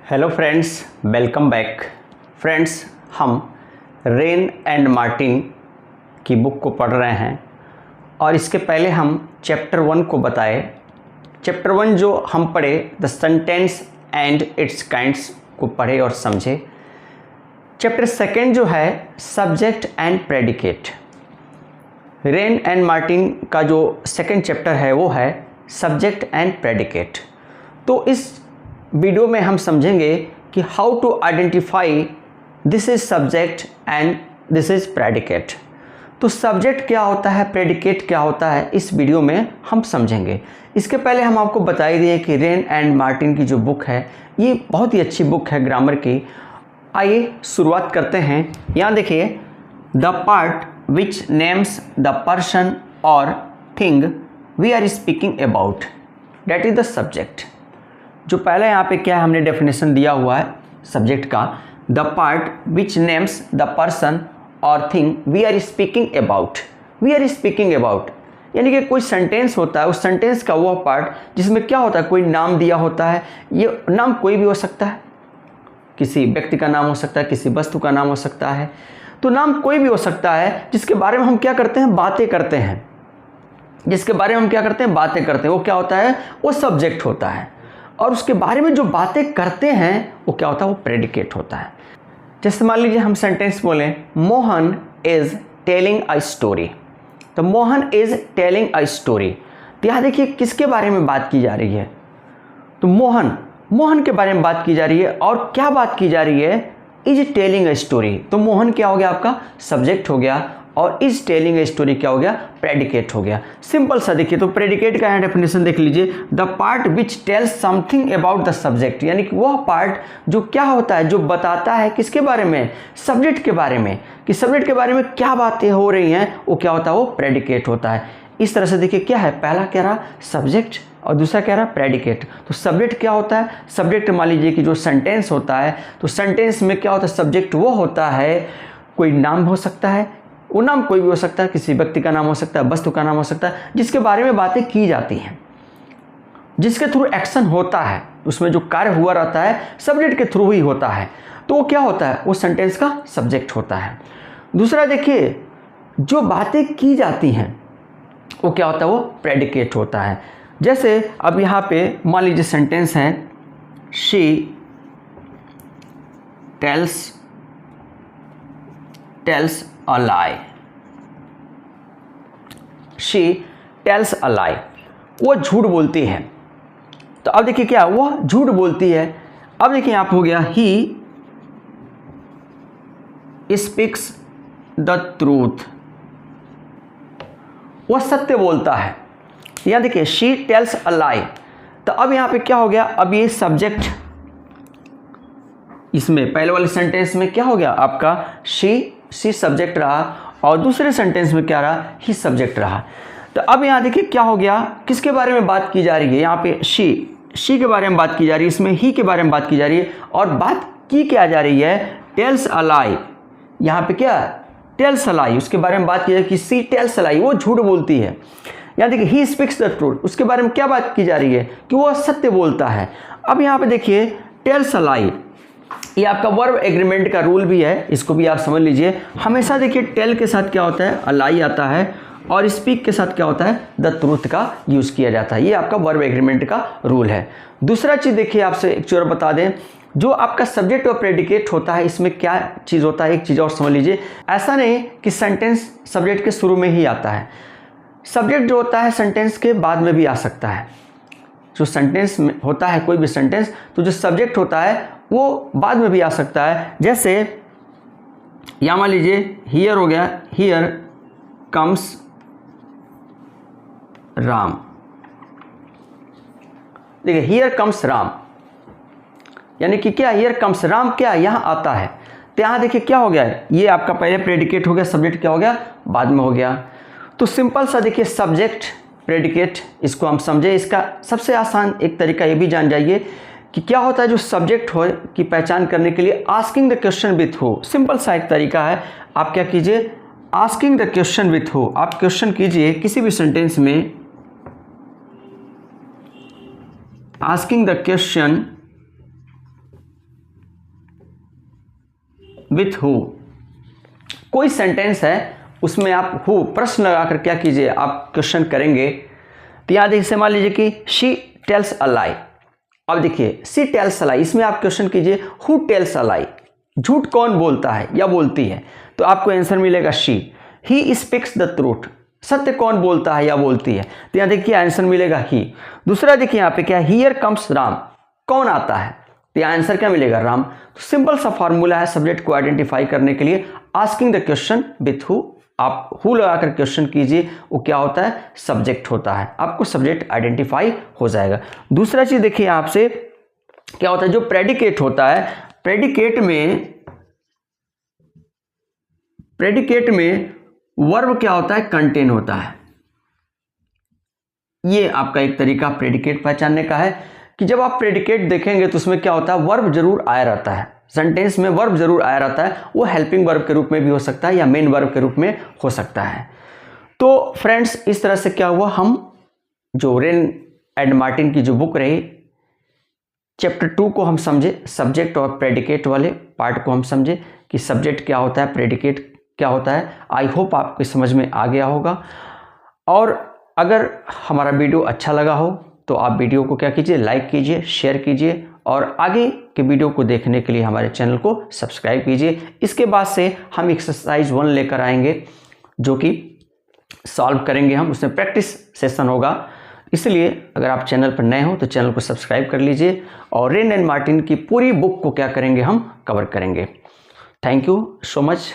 Hello friends, welcome back. Friends, हम rain and Martin की book को पढ़ रहे हैं और इसके पहले हम चैप्टर 1 को बताए। चैप्टर 1 जो हम पढ़े, the sentence and it's kinds को पढ़े और समझे। चैप्टर 2 जो है subject and predicate. Rain and Martin का जो सेकंड चैप्टर है वो है सब्जेक्ट एंड प्रेडिकेट। तो इस वीडियो में हम समझेंगे कि how to identify this is subject and this is predicate. तो सब्जेक्ट क्या होता है, प्रेडिकेट क्या होता है, इस वीडियो में हम समझेंगे। इसके पहले हम आपको बता ही दिए कि रेन एंड मार्टिन की जो बुक है ये बहुत ही अच्छी बुक है ग्रामर की। आइए शुरुआत करते हैं। यहाँ देखिए, the part which names the person और thing we are speaking about, that is the subject. जो पहले यहाँ पे क्या है, हमने डेफिनेशन दिया हुआ है सब्जेक्ट का, the part which names the person और thing we are speaking about. We are speaking about यानी कि कोई सेंटेंस होता है, उस सेंटेंस का वह पार्ट जिसमें क्या होता है, कोई नाम दिया होता है। ये नाम कोई भी हो सकता है, किसी व्यक्ति का नाम हो सकता है, किसी वस्तु का नाम हो सकता है। तो नाम कोई भी हो सकता है जिसके बारे में हम क्या करते हैं, बातें करते हैं। जिसके बारे में हम क्या करते हैं, बातें करते हैं, वो क्या होता है, वो सब्जेक्ट होता है। और उसके बारे में जो बातें करते हैं वो क्या होता है, वो प्रेडिकेट होता है। जैसे मान लीजिए हम सेंटेंस बोलें, Mohan is telling a story. तो Mohan is telling a story, तो यहाँ देखिए किसके बारे में बात की जा रही है, तो मोहन के बारे में बात की जा रही है। और क्या बात की जा रही है, इज टेलिंग अ स्टोरी। तो मोहन क्या हो गया, आपका सब्जेक्ट हो गया, और इज टेलिंग ए स्टोरी क्या हो गया, प्रेडिकेट हो गया। सिंपल सा देखिए, तो प्रेडिकेट का डेफिनेशन देख लीजिए, the part which tells something about the subject, यानी कि वह पार्ट जो क्या होता है, जो बताता है किसके बारे में, सब्जेक्ट के बारे में, कि सब्जेक्ट के बारे में क्या बातें हो रही हैं, वो क्या होता है, वो प्रेडिकेट होता है। इस तरह से देखिए क्या है, पहला कह रहा सब्जेक्ट और दूसरा कह रहा प्रेडिकेट। तो सब्जेक्ट क्या होता है, सब्जेक्ट मान लीजिए कि जो सेंटेंस होता है, तो सेंटेंस में क्या होता है, सब्जेक्ट वो होता है, कोई नाम हो सकता है, वो नाम कोई भी हो सकता है, किसी व्यक्ति का नाम हो सकता है, वस्तु का नाम हो सकता है, जिसके बारे में बातें की जाती हैं, जिसके थ्रू एक्शन होता है, उसमें जो कार्य हुआ रहता है सब्जेक्ट के थ्रू ही होता है। तो वो क्या होता है, वो सेंटेंस का सब्जेक्ट होता है। दूसरा देखिए, जो बातें की जाती हैं वो क्या होता है, वो प्रेडिकेट होता है। जैसे अब यहाँ पे मान लीजिए सेंटेंस है, she tells a lie। she tells a lie, वो झूठ बोलती है। तो अब देखिए क्या, वो झूठ बोलती है। अब देखिए यहाँ पे हो गया, he speaks the truth, वो सत्य बोलता है। यहाँ देखिए she tells a lie, तो अब यहाँ पे क्या हो गया, अब ये सब्जेक्ट, इसमें पहले वाले सेंटेंस में क्या हो गया आपका, शी सब्जेक्ट रहा, और दूसरे सेंटेंस में क्या रहा, ही सब्जेक्ट रहा। तो अब यहाँ देखिए क्या हो गया, किसके बारे में बात की जा रही है, यहाँ पे शी के बारे में बात की जा रही है, इसमें ही के बारे में बात की जा रही है, और बात की क्या जा रही है, टेल्स अ लाई। यहाँ पे क्या, टेल्स अ लाई, उसके बारे में बात की जा रही है कि शी टेल्स अ लाई, वो झूठ बोलती है। यहाँ देखिए ही स्पीक्स द ट्रूथ, उसके बारे में क्या बात की जा रही है, कि वो सत्य बोलता है। अब यहाँ पे देखिए टेल्स अ लाई, ये आपका वर्ब एग्रीमेंट का रूल भी है, इसको भी आप समझ लीजिए। हमेशा देखिए टेल के साथ क्या होता है, अलाई आता है, और स्पीक के साथ क्या होता है, द ट्रूथ का यूज़ किया जाता है। ये आपका वर्ब एग्रीमेंट का रूल है। दूसरा चीज़ देखिए, आपसे एक चीज़ और बता दें, जो आपका सब्जेक्ट और प्रेडिकेट होता है, इसमें क्या चीज़ होता है, एक चीज़ और समझ लीजिए। ऐसा नहीं कि सेंटेंस सब्जेक्ट के शुरू में ही आता है, सब्जेक्ट जो होता है सेंटेंस के बाद में भी आ सकता है। जो सेंटेंस में होता है, कोई भी सेंटेंस, तो जो सब्जेक्ट होता है वो बाद में भी आ सकता है। जैसे यहाँ मान लीजिए हियर हो गया, हियर कम्स राम। देखिए हियर कम्स राम, यानी कि क्या, हियर कम्स राम क्या यहाँ आता है। तो यहाँ देखिए क्या हो गया, ये आपका पहले प्रेडिकेट हो गया, सब्जेक्ट क्या हो गया, बाद में हो गया। तो सिंपल सा देखिए सब्जेक्ट प्रेडिकेट, इसको हम समझे। इसका सबसे आसान एक तरीका ये भी जान जाइए कि क्या होता है, जो सब्जेक्ट हो की पहचान करने के लिए asking the question with who. Simple सा एक तरीका है, आप क्या कीजिए, asking the question with who. आप क्वेश्चन कीजिए किसी भी सेंटेंस में, asking the question with who. कोई सेंटेंस है उसमें आप हु प्रश्न लगाकर क्या कीजिए, आप क्वेश्चन करेंगे। तो यहाँ देखिए, मान लीजिए कि शी टेल्स अ लाई। अब देखिए शी टेल्स अ लाई, इसमें आप क्वेश्चन कीजिए हु टेल्स अ लाई, झूठ कौन बोलता है या बोलती है। तो आपको आंसर मिलेगा she. He speaks the truth, सत्य कौन बोलता है या बोलती है। तो यहाँ देखिए आंसर मिलेगा ही। दूसरा देखिए यहाँ पे क्या, हियर कम्स राम, कौन आता है। तो यहाँ आंसर क्या मिलेगा, राम। तो सिंपल सा फॉर्मूला है सब्जेक्ट को आइडेंटिफाई करने के लिए, asking the question with who. आप हु लगाकर क्वेश्चन कीजिए, वो क्या होता है, सब्जेक्ट होता है, आपको सब्जेक्ट आइडेंटिफाई हो जाएगा। दूसरा चीज देखिए आपसे क्या होता है, जो प्रेडिकेट होता है, प्रेडिकेट में वर्ब क्या होता है, कंटेन होता है। ये आपका एक तरीका प्रेडिकेट पहचानने का है कि जब आप प्रेडिकेट देखेंगे तो उसमें क्या होता है, वर्ब जरूर आया रहता है, सेंटेंस में वर्ब जरूर आया रहता है। वो हेल्पिंग वर्ब के रूप में भी हो सकता है या मेन वर्ब के रूप में हो सकता है। तो फ्रेंड्स, इस तरह से क्या हुआ, हम जो रेन एंड मार्टिन की जो बुक रही, चैप्टर 2 को हम समझे, सब्जेक्ट और प्रेडिकेट वाले पार्ट को हम समझे कि सब्जेक्ट क्या होता है, प्रेडिकेट क्या होता है। आई होप आपको समझ में आ गया होगा। और अगर हमारा वीडियो अच्छा लगा हो तो आप वीडियो को क्या कीजिए, लाइक कीजिए, शेयर कीजिए और आगे के वीडियो को देखने के लिए हमारे चैनल को सब्सक्राइब कीजिए। इसके बाद से हम एक्सरसाइज 1 लेकर आएंगे जो कि सॉल्व करेंगे हम, उसमें प्रैक्टिस सेशन होगा। इसलिए अगर आप चैनल पर नए हो तो चैनल को सब्सक्राइब कर लीजिए और रेन एंड मार्टिन की पूरी बुक को क्या करेंगे, हम कवर करेंगे। Thank you so much.